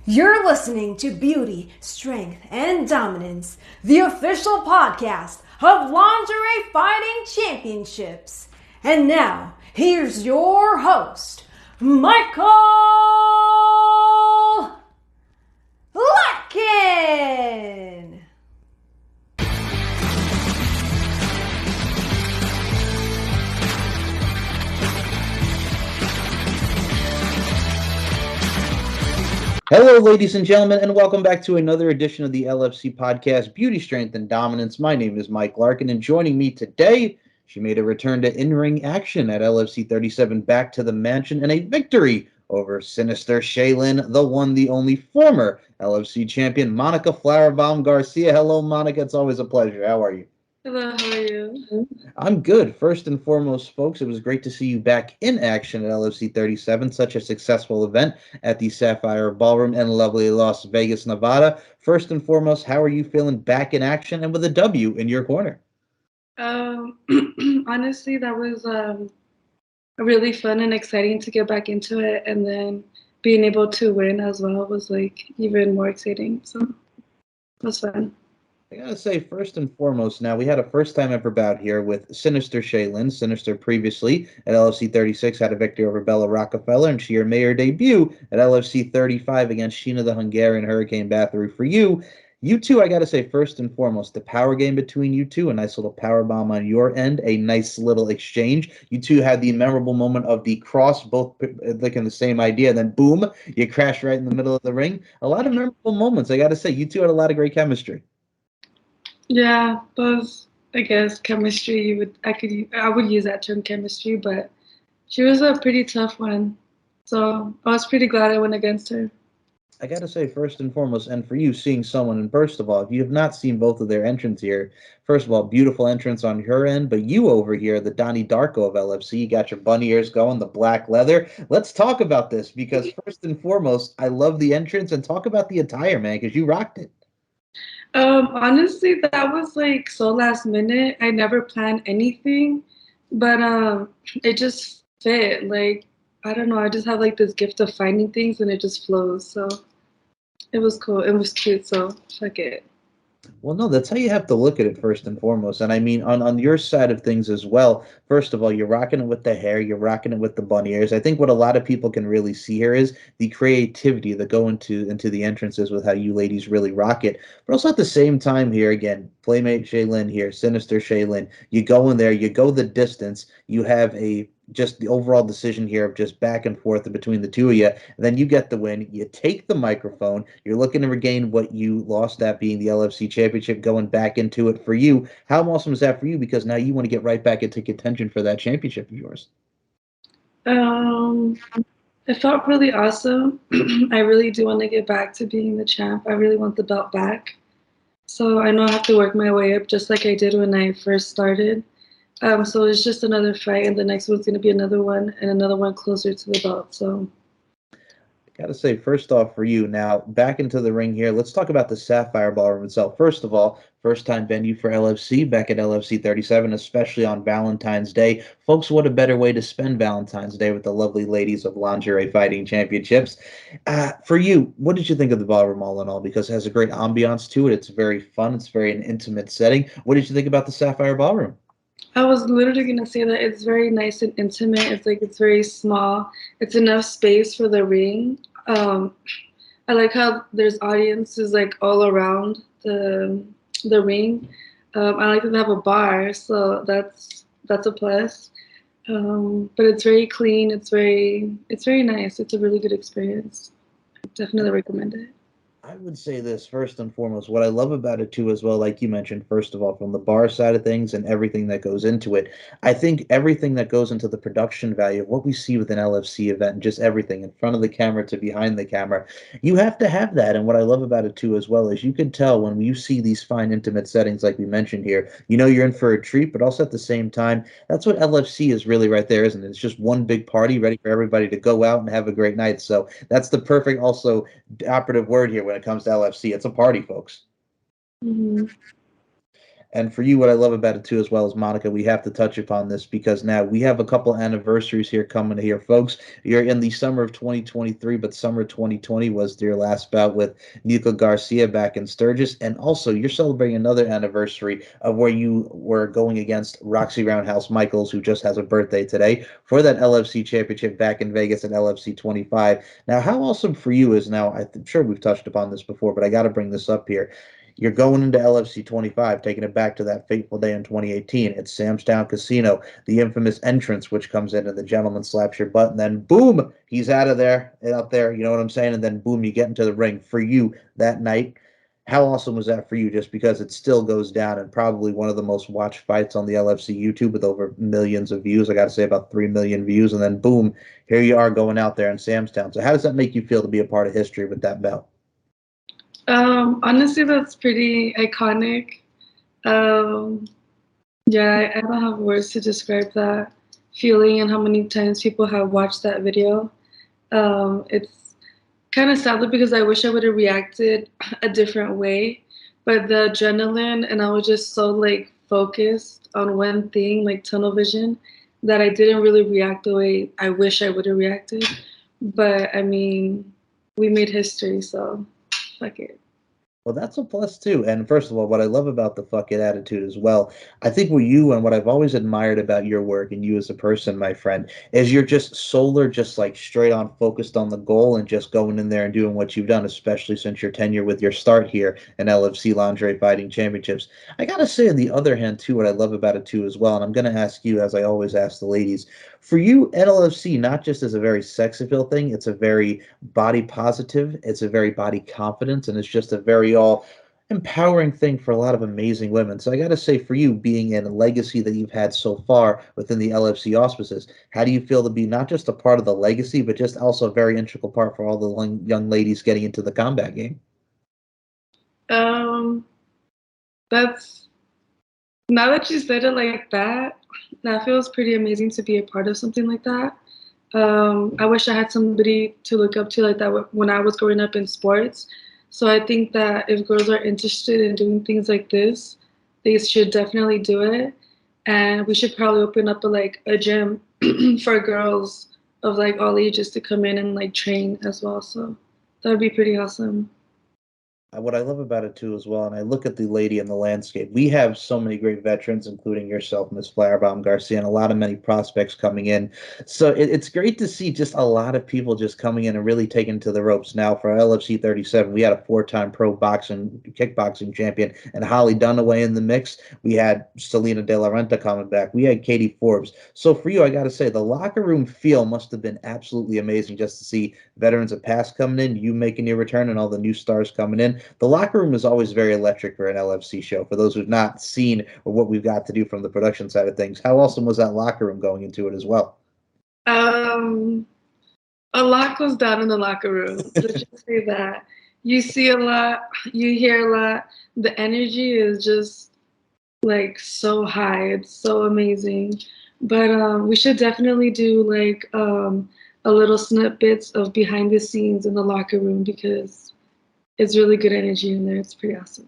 You're listening to Beauty, Strength, and Dominance, the official podcast of Lingerie Fighting Championships. And now, here's your host, Michael Larkin. Hello, ladies and gentlemen, and welcome back to another edition of the LFC podcast, Beauty, Strength, and Dominance. My name is Mike Larkin, and joining me today, she made a return to in-ring action at LFC 37, back to the mansion, and a victory over Sinister, Shay, Lynn, the one, the only former LFC champion, Monica Flowerbomb Garcia. Hello, Monica. It's always a pleasure. How are you? Hello, how are you? I'm good. First and foremost, folks, it was great to see you back in action at LFC 37, such a successful event at the Sapphire Ballroom in lovely Las Vegas, Nevada. First and foremost, how are you feeling back in action and with a W in your corner? Um, Honestly, that was really fun and exciting to get back into it, and then being able to win as well was like even more exciting. So it was fun. I gotta say, first and foremost, now we had a first time ever bout here with Sinister Shaylin. Sinister previously at LFC 36 had a victory over Bella Rockefeller, and she made her debut at LFC 35 against Sheena the Hungarian Hurricane Bathory. For you, you two, I gotta say, first and foremost, the power game between you two, a nice little power bomb on your end, a nice little exchange. You two had the memorable moment of the cross, both looking the same idea, then boom, you crash right in the middle of the ring. A lot of memorable moments. I gotta say, you two had a lot of great chemistry. Yeah, those I guess chemistry. I would use that term chemistry, but she was a pretty tough one. So I was pretty glad I went against her. I got to say, first and foremost, and for you seeing someone, and first of all, if you have not seen both of their entrance here, first of all, beautiful entrance on her end, but you over here, the Donnie Darko of LFC, you got your bunny ears going, the black leather. Let's talk about this because, first and foremost, I love the entrance and talk about the attire, man, because you rocked it. Honestly, that was like so last minute. I never planned anything, but it just fit. Like I don't know, I just have like this gift of finding things and it just flows. So it was cool. It was cute. So fuck it. Well, no, that's how you have to look at it first and foremost. And I mean, on your side of things as well, first of all, you're rocking it with the hair, you're rocking it with the bunny ears. I think what a lot of people can really see here is the creativity that go into the entrances with how you ladies really rock it. But also at the same time here, again, Playmate Shaylin here, Sinister Shaylin, you go in there, you go the distance, you have a just the overall decision here of just back and forth between the two of you. And then you get the win. You take the microphone. You're looking to regain what you lost, that being the LFC championship, going back into it for you. How awesome is that for you? Because now you want to get right back into contention for that championship of yours. Um, it felt really awesome. I really do want to get back to being the champ. I really want the belt back. So I know I have to work my way up just like I did when I first started. So it's just another fight, and the next one's going to be another one, and another one closer to the belt. So Gotta say, first off, for you now, back into the ring here. Let's talk about the Sapphire Ballroom itself. First of all, first time venue for LFC back at LFC 37, especially on Valentine's Day. Folks, what a better way to spend Valentine's Day with the lovely ladies of Lingerie Fighting Championships. For you, what did you think of the ballroom all in all? Because it has a great ambiance to it. It's very fun. It's very an intimate setting. What did you think about the Sapphire Ballroom? I was literally going to say that it's very nice and intimate. It's like it's very small. It's enough space for the ring. Um, I like how there's audiences like all around the ring. I like that they have a bar, so that's a plus. But it's very clean. It's very nice. It's a really good experience. Definitely recommend it. I would say this first and foremost. What I love about it too, as well, like you mentioned, first of all, from the bar side of things and everything that goes into it, I think everything that goes into the production value of what we see with an LFC event, and just everything in front of the camera to behind the camera, you have to have that. And what I love about it too, as well, is you can tell when you see these fine, intimate settings like we mentioned here, you know you're in for a treat, but also at the same time, that's what LFC is really right there, isn't it? It's just one big party ready for everybody to go out and have a great night. So that's the perfect also operative word here when it comes to LFC. It's a party, folks. Hmm. And for you, what I love about it too, as well as Monica, we have to touch upon this because now we have a couple anniversaries here coming here, folks. You're in the summer of 2023, but summer 2020 was your last bout with Nico Garcia back in Sturgis. And also, you're celebrating another anniversary of where you were going against Roxy Roundhouse Michaels, who just has a birthday today, for that LFC championship back in Vegas at LFC 25. Now, how awesome for you is now, I'm sure we've touched upon this before, but I got to bring this up here. You're going into LFC 25, taking it back to that fateful day in 2018. It's Sam's Town Casino, the infamous entrance, which comes in and the gentleman slaps your butt, and then boom, he's out of there, up there. You know what I'm saying? And then boom, you get into the ring. For you that night, how awesome was that for you? Just because it still goes down and probably one of the most watched fights on the LFC YouTube with over millions of views. I got to say about 3 million views, and then boom, here you are going out there in Sam's Town. So how does that make you feel to be a part of history with that belt? Honestly, that's pretty iconic. Um, yeah, I don't have words to describe that feeling and how many times people have watched that video. It's kind of sadly because I wish I would have reacted a different way, but the adrenaline and I was just so like focused on one thing, like tunnel vision, that I didn't really react the way I wish I would have reacted. But I mean, we made history, so fuck it. Well, that's a plus too. And first of all, what I love about the fuck it attitude as well, I think what you and what I've always admired about your work and you as a person, my friend, is you're just solar, just like straight on focused on the goal and just going in there and doing what you've done, especially since your tenure with your start here in LFC Lingerie Fighting Championships. I gotta say, on the other hand, too, what I love about it too as well, and I'm gonna ask you, as I always ask the ladies, for you, LFC, not just as a very sex appeal thing, it's a very body positive, it's a very body confidence, and it's just a very all empowering thing for a lot of amazing women. So I got to say, for you, being in a legacy that you've had so far within the LFC auspices, how do you feel to be not just a part of the legacy, but just also a very integral part for all the young ladies getting into the combat game? Um, that's now that you said it like that, that feels pretty amazing to be a part of something like that. I wish I had somebody to look up to like that when I was growing up in sports. So I think that if girls are interested in doing things like this, they should definitely do it. And we should probably open up a gym for girls of like all ages to come in and like train as well. So that would be pretty awesome. What I love about it too as well, and I look at the lady in the landscape. We have so many great veterans, including yourself, Miss Flowerbomb Garcia, and a lot of many prospects coming in. So it's great to see just a lot of people just coming in and really taking to the ropes. Now for LFC 37, we had a four-time pro boxing kickboxing champion and Holly Dunaway in the mix. We had Selena De La Renta coming back. We had Katie Forbes. So for you, I got to say, the locker room feel must have been absolutely amazing just to see veterans of past coming in, you making your return, and all the new stars coming in. The locker room is always very electric for an LFC show. For those who've not seen or what we've got to do from the production side of things, how awesome was that locker room going into it as well? Um, a lot goes down in the locker room. Let's just say that. You see a lot, you hear a lot. The energy is just like so high. It's so amazing. But we should definitely do a little snippets of behind the scenes in the locker room because it's really good energy in there. It's pretty awesome.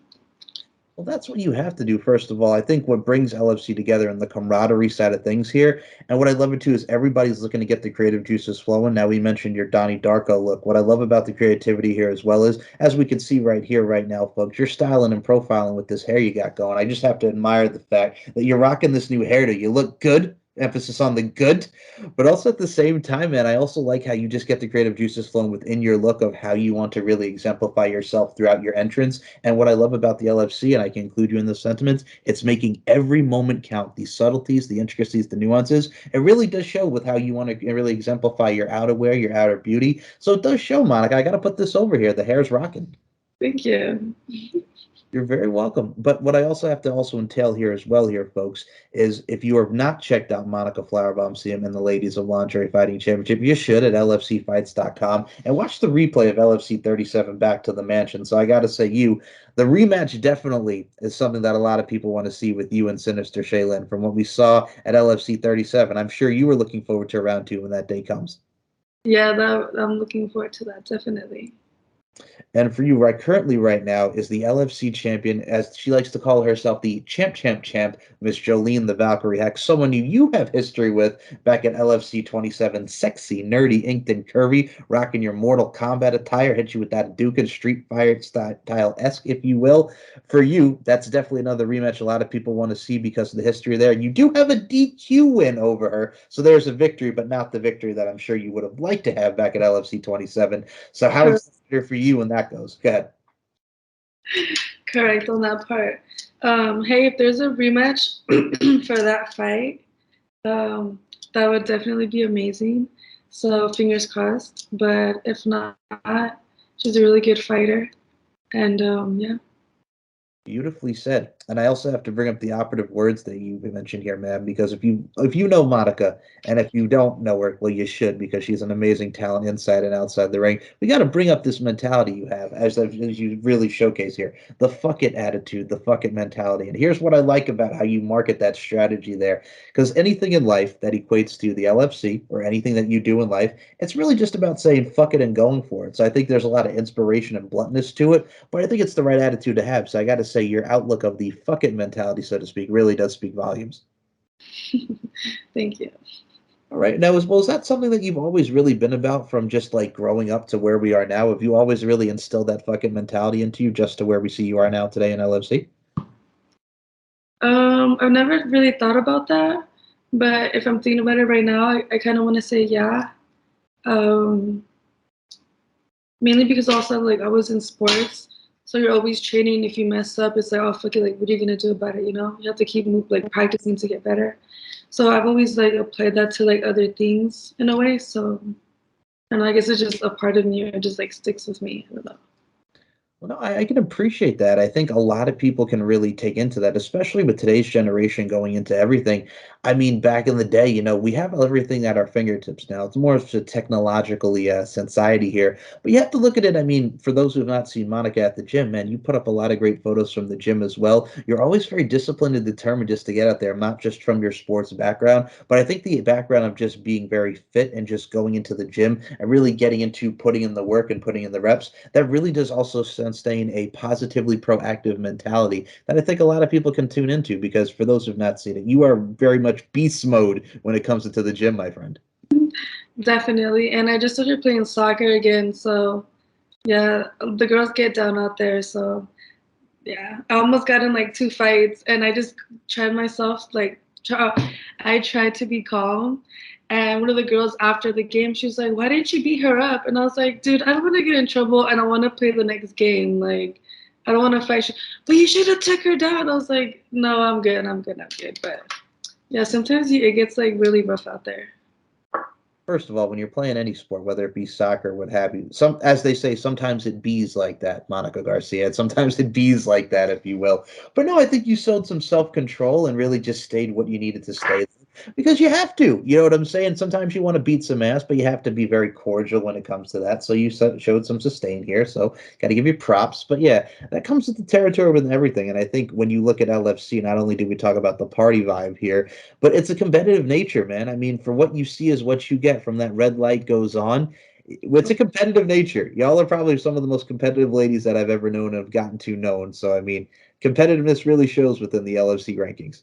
Well, that's what you have to do, first of all. I think what brings LFC together and the camaraderie side of things here, and what I love it too, is everybody's looking to get the creative juices flowing. Now, we mentioned your Donnie Darko look. What I love about the creativity here as well is, as we can see right here, right now, folks, you're styling and profiling with this hair you got going. I just have to admire the fact that you're rocking this new hairdo. You look good. Emphasis on the good, but also at the same time, man, I also like how you just get the creative juices flowing within your look of how you want to really exemplify yourself throughout your entrance. And what I love about the LFC, and I can include you in the sentiments, it's making every moment count. The subtleties, the intricacies, the nuances. It really does show with how you want to really exemplify your outerwear, your outer beauty. So it does show, Monica. I got to put this over here. The hair's rocking. Thank you. You're very welcome. But what I also have to also entail here as well here, folks, is if you have not checked out Monica Flowerbomb CM and the Ladies of Lingerie Fighting Championship, you should at lfcfights.com and watch the replay of LFC 37 Back to the Mansion. So I got to say, the rematch definitely is something that a lot of people want to see with you and Sinister, Shay Lynn, from what we saw at LFC 37. I'm sure you were looking forward to round two when that day comes. Yeah, I'm looking forward to that, definitely. And for you, currently right now is the LFC champion, as she likes to call herself, the champ, Miss Jolene the Valkyrie Hex, someone you have history with back at LFC 27, sexy, nerdy, inked, and curvy, rocking your Mortal Kombat attire, hit you with that Duke Street Fighter style-esque, if you will. For you, that's definitely another rematch a lot of people want to see because of the history there. You do have a DQ win over her, so there's a victory, but not the victory that I'm sure you would have liked to have back at LFC 27. So how Correct. excited for you when that goes? Go ahead. Correct on that part. Hey, if there's a rematch for that fight, um, that would definitely be amazing. So fingers crossed. But if not, she's a really good fighter, and yeah. Beautifully said. And I also have to bring up the operative words that you mentioned here, ma'am, because if you know Monica, and if you don't know her, well, you should, because she's an amazing talent inside and outside the ring. We got to bring up this mentality you have, as you really showcase here, the fuck it attitude, the fuck it mentality. And here's what I like about how you market that strategy there, because anything in life that equates to the LFC or anything that you do in life, it's really just about saying fuck it and going for it. So I think there's a lot of inspiration and bluntness to it, but I think it's the right attitude to have. So I got to say, your outlook of the fuck it mentality, so to speak, really does speak volumes. Thank you. All right. Now, is that something that you've always really been about from just like growing up to where we are now? Have you always really instilled that fucking mentality into you just to where we see you are now today in LFC? I've never really thought about that, but if I'm thinking about it right now, I kind of want to say yeah. Um, Mainly because also like I was in sports, so you're always training. If you mess up, it's like, oh fuck it, like what are you gonna do about it? You have to keep like practicing to get better. So I've always like applied that to like other things in a way. So and I guess it's just a part of me. It just like sticks with me. I don't know. Well, no, I can appreciate that. I think a lot of people can really take into that, especially with today's generation going into everything. I mean, back in the day, we have everything at our fingertips now. It's more of a technologically society here. But you have to look at it. I mean, for those who have not seen Monica at the gym, man, you put up a lot of great photos from the gym as well. You're always very disciplined and determined just to get out there, not just from your sports background, but I think the background of just being very fit and just going into the gym and really getting into putting in the work and putting in the reps, that really does also sustain a positively proactive mentality that I think a lot of people can tune into, because for those who've not seen it, you are very much beast mode when it comes into the gym, my friend. Definitely. And I just started playing soccer again, so yeah, the girls get down out there. So yeah, I almost got in like two fights, and I just tried myself I tried to be calm. And one of the girls after the game, she was like, "Why didn't you beat her up?" And I was like, "Dude, I don't want to get in trouble, and I want to play the next game. Like, I don't want to fight." But you should have took her down. I was like, "No, I'm good. I'm good. I'm good." But yeah, sometimes it gets like really rough out there. First of all, when you're playing any sport, whether it be soccer, what have you, as they say, sometimes it bees like that, Monica Garcia. And sometimes it bees like that, if you will. But no, I think you showed some self-control and really just stayed what you needed to stay, because you have to. You know what I'm saying? Sometimes you want to beat some ass, but you have to be very cordial when it comes to that. So you showed some sustain here. So got to give you props. But yeah, that comes with the territory with everything. And I think when you look at LFC, not only do we talk about the party vibe here, but it's a competitive nature, man. I mean, for what you see is what you get from that red light goes on. It's a competitive nature. Y'all are probably some of the most competitive ladies that I've ever known and have gotten to know. So, I mean, competitiveness really shows within the LFC rankings.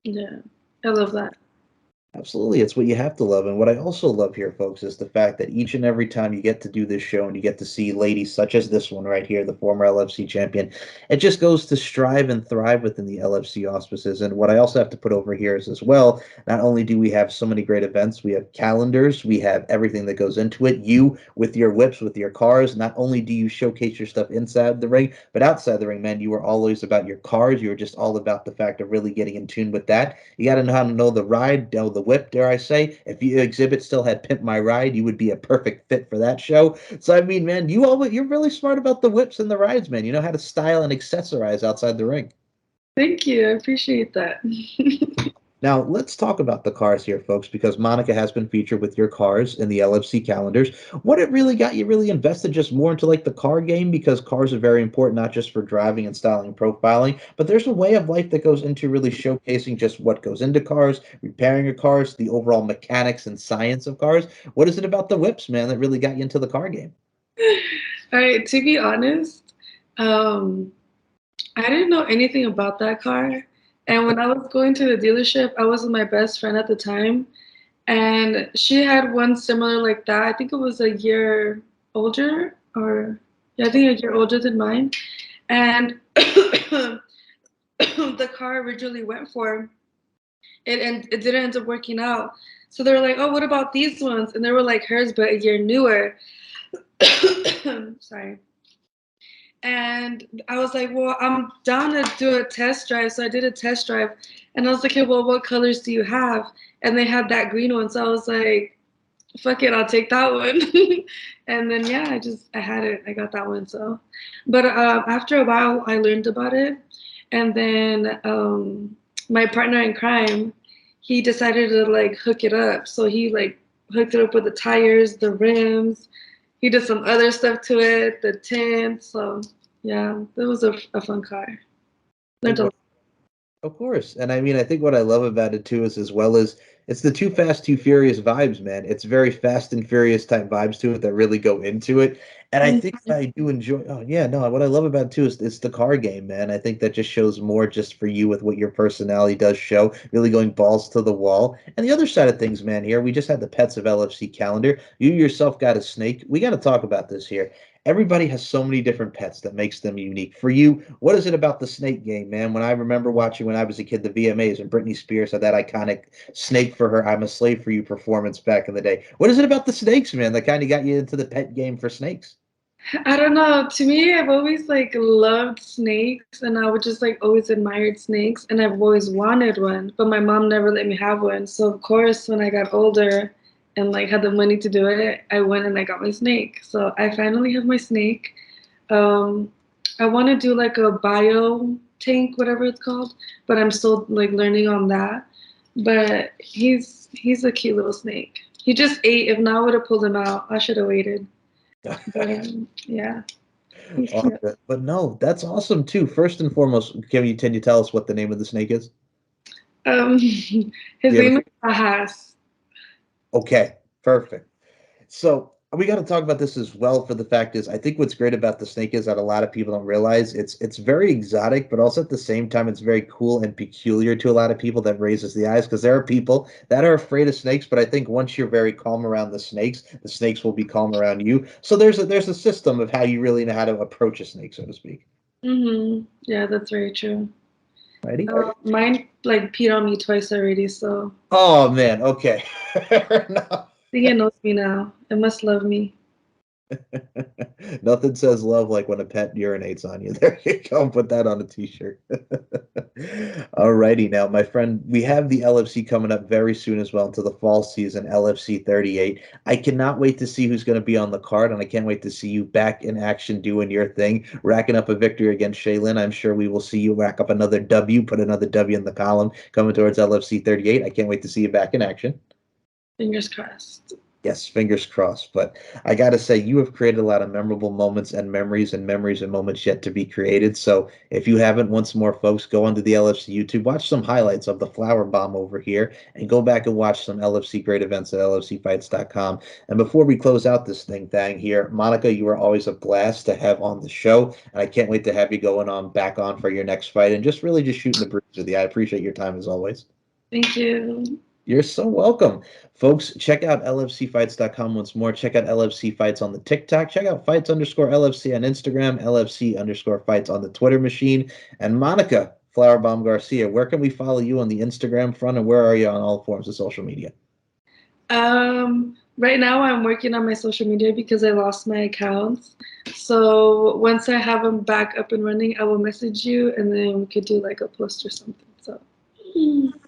Yeah, I love that. Absolutely. It's what you have to love. And what I also love here, folks, is the fact that each and every time you get to do this show and you get to see ladies such as this one right here, the former LFC champion, it just goes to strive and thrive within the LFC auspices. And what I also have to put over here is as well, not only do we have so many great events, we have calendars, we have everything that goes into it. You with your whips, with your cars, not only do you showcase your stuff inside the ring, but outside the ring, man, you are always about your cars. You are just all about the fact of really getting in tune with that. You got to know how to know the ride, know the whip, dare I say. If you exhibit still had Pimp My Ride, you would be a perfect fit for that show. So I mean, man, you're really smart about the whips and the rides, man. You know how to style and accessorize outside the ring. Thank you. I appreciate that. Now, let's talk about the cars here, folks, because Monica has been featured with your cars in the LFC calendars. What it really got you really invested just more into like the car game, because cars are very important, not just for driving and styling and profiling, but there's a way of life that goes into really showcasing just what goes into cars, repairing your cars, the overall mechanics and science of cars. What is it about the whips, man, that really got you into the car game? All right, to be honest, um, I didn't know anything about that car. And when I was going to the dealership, I was with my best friend at the time, and she had one similar like that. I think it was a year older, or yeah, I think a year older than mine. And the car originally went for it, and it didn't end up working out. So they were like, "Oh, what about these ones?" And they were like hers, but a year newer. Sorry. And I was like, well, I'm down to do a test drive. So I did a test drive. And I was like, okay, well, what colors do you have? And they had that green one. So I was like, fuck it, I'll take that one. And then, yeah, I had it. I got that one. So, but after a while, I learned about it. And then my partner in crime, he decided to like hook it up. So he like hooked it up with the tires, the rims, he did some other stuff to it, the tint. So yeah, it was a fun car. Learned a lot. Of course. And I mean, I think what I love about it too is as well as it's the Too Fast, Too Furious vibes, man. It's very fast and furious type vibes to it that really go into it. And I think Mhm. that I do enjoy, oh yeah, no, what I love about it too is it's the car game, man. I think that just shows more just for you with what your personality does show, really going balls to the wall. And the other side of things, man, here, we just had the Pets of LFC calendar. You yourself got a snake. We got to talk about this here. Everybody has so many different pets that makes them unique. For you, what is it about the snake game, man? When I remember watching when I was a kid, the VMAs and Britney Spears had that iconic snake for her "I'm a Slave for You" performance back in the day. What is it about the snakes, man, that kind of got you into the pet game for snakes? I don't know. To me, I've always like loved snakes, and I would just like always admired snakes, and I've always wanted one, but my mom never let me have one. So of course, when I got older and like had the money to do it, I went and I got my snake. So I finally have my snake. Um, I want to do like a bio tank, whatever it's called, but I'm still like learning on that. But he's a cute little snake. He just ate. If not, I would have pulled him out. I should have waited. But yeah, he's Oh, cute. but no, that's awesome too. First and foremost, can you tell us what the name of the snake is? His Do you have name a, is Ahas. okay, perfect. So we got to talk about this as well. For the fact is, I think what's great about the snake is that a lot of people don't realize it's very exotic, but also at the same time it's very cool and peculiar to a lot of people that raises the eyes because there are people that are afraid of snakes. But I think once you're very calm around the snakes will be calm around you. So there's a system of how you really know how to approach a snake, so to speak. Yeah, that's very true. Righty? Mine like peed on me twice already, so Oh man, okay. Fair enough. I think it knows me now. It must love me. Nothing says love like when a pet urinates on you. There you go. Put that on a t-shirt. Alrighty now, my friend. We have the LFC coming up very soon as well into the fall season, LFC 38. I cannot wait to see who's going to be on the card, and I can't wait to see you back in action doing your thing, racking up a victory against Shay Lynn. I'm sure we will see you rack up another W, put another W in the column coming towards LFC 38. I can't wait to see you back in action. Fingers crossed. Yes, fingers crossed. But I got to say, you have created a lot of memorable moments and memories and moments yet to be created. So if you haven't, once more, folks, go onto the LFC YouTube, watch some highlights of the Flower Bomb over here, and go back and watch some LFC great events at LFCfights.com. And before we close out this thing here, Monica, you are always a blast to have on the show. And I can't wait to have you going on back on for your next fight and just really just shooting the breeze with you. I appreciate your time as always. Thank you. You're so welcome. Folks, check out LFCfights.com once more. Check out LFC Fights on the TikTok. Check out Fights underscore LFC on Instagram, LFC underscore Fights on the Twitter machine. And Monica, Flowerbomb Garcia, where can we follow you on the Instagram front and where are you on all forms of social media? Right now I'm working on my social media because I lost my accounts. So once I have them back up and running, I will message you and then we could do like a post or something. So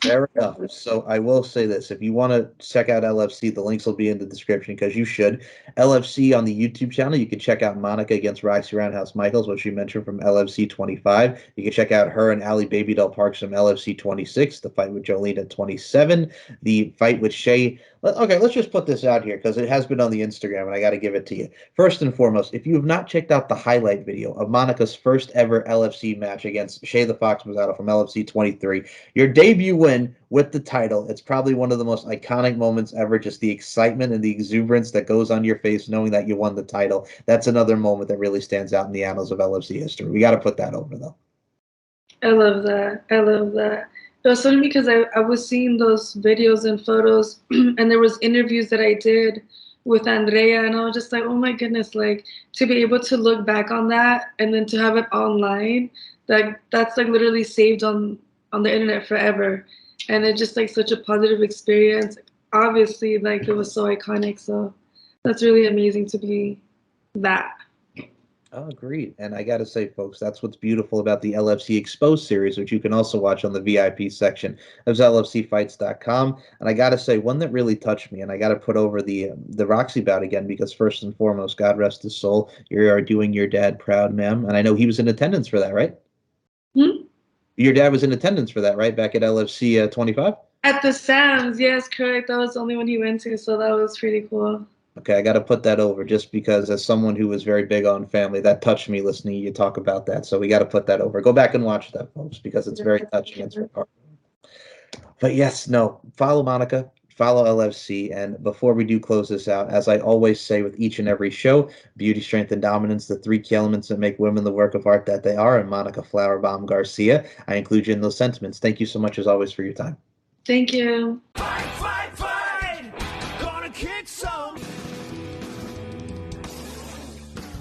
Fair enough. So I will say this. If you want to check out LFC, the links will be in the description because you should. LFC on the YouTube channel, you can check out Monica against Roxy Roundhouse Michaels, which you mentioned from LFC 25. You can check out her and Ali Babydoll Parks from LFC 26, the fight with Jolene at 27, the fight with Shay. Okay, let's just put this out here because it has been on the Instagram and I got to give it to you. First and foremost, if you have not checked out the highlight video of Monica's first ever LFC match against Shay the Fox Mazzaro from LFC 23, your debut win win with the title. It's probably one of the most iconic moments ever, just the excitement and the exuberance that goes on your face knowing that you won the title. That's another moment that really stands out in the annals of LFC history. We got to put that over, though. I love that. I love that. It was funny because I was seeing those videos and photos and there was interviews that I did with Andrea, and I was just like, oh my goodness, like to be able to look back on that and then to have it online, that's like literally saved on the internet forever. And it's just like such a positive experience. Obviously, like it was so iconic, so that's really amazing to be that. Oh, agreed. And I got to say, folks, that's what's beautiful about the LFC Exposed series, which you can also watch on the VIP section of LFCfights.com. And I got to say, one that really touched me, and I got to put over the Roxy bout again, because first and foremost, God rest his soul, you are doing your dad proud, ma'am. And I know he was in attendance for that, right? Hmm? Your dad was in attendance for that, right? Back at LFC 25? At the Sands, yes, correct. That was the only one he went to, so that was pretty cool. Okay, I got to put that over just because, as someone who was very big on family, that touched me listening to you talk about that. So we got to put that over. Go back and watch that, folks, because it's very touching. It's very hard. But yes, no, follow Monica, follow LFC. And before we do close this out, as I always say with each and every show, beauty, strength, and dominance, the three key elements that make women the work of art that they are. And Monica Flowerbomb Garcia, I include you in those sentiments. Thank you so much, as always, for your time. Thank you.